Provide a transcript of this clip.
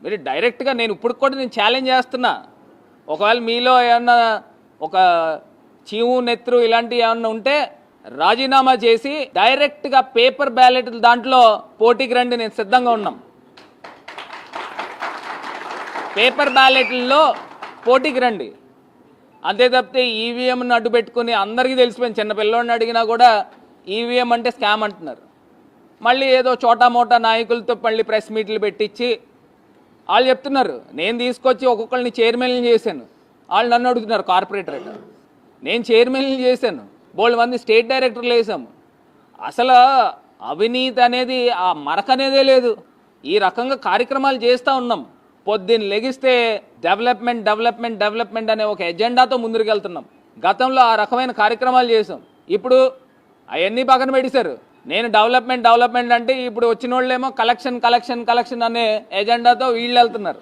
మీరు డైరెక్ట్గా నేను ఇప్పుడు కూడా నేను ఛాలెంజ్ చేస్తున్నా. ఒకవేళ మీలో ఏమన్నా ఒక చీము నెత్రు ఇలాంటివి ఏమన్నా ఉంటే రాజీనామా చేసి డైరెక్ట్గా పేపర్ బ్యాలెట్ దాంట్లో పోటీకి రండి, నేను సిద్ధంగా ఉన్నాం. పేపర్ బ్యాలెట్లలో పోటీకి రండి. అంతే తప్పితే ఈవీఎంను అడ్డు పెట్టుకుని అందరికీ తెలిసిపోయింది, చిన్న పిల్లోడిని అడిగినా కూడా ఈవీఎం అంటే స్కామ్ అంటున్నారు. మళ్ళీ ఏదో చోటా మోటా నాయకులతో మళ్ళీ ప్రెస్ మీట్లు పెట్టించి వాళ్ళు చెప్తున్నారు నేను తీసుకొచ్చి ఒక్కొక్కరిని చైర్మన్లు చేశాను, వాళ్ళు నన్ను అడుగుతున్నారు కార్పొరేటర్. నేను చైర్మన్లు చేశాను, బోల్డ్ మంది స్టేట్ డైరెక్టర్లు వేసాము. అసలు అవినీతి అనేది ఆ మరక అనేదే లేదు. ఈ రకంగా కార్యక్రమాలు చేస్తూ ఉన్నాం. పొద్దున్న లెగిస్తే డెవలప్మెంట్ డెవలప్మెంట్ డెవలప్మెంట్ అనే ఒక ఎజెండాతో ముందుకు వెళ్తున్నాం. గతంలో ఆ రకమైన కార్యక్రమాలు చేసాం. ఇప్పుడు అవన్నీ పక్కన పెట్టేశారు. నేను డెవలప్మెంట్ డెవలప్మెంట్ అంటే ఇప్పుడు వచ్చిన వాళ్ళేమో కలెక్షన్ కలెక్షన్ కలెక్షన్ అనే ఎజెండాతో వీళ్ళు వెళ్తున్నారు.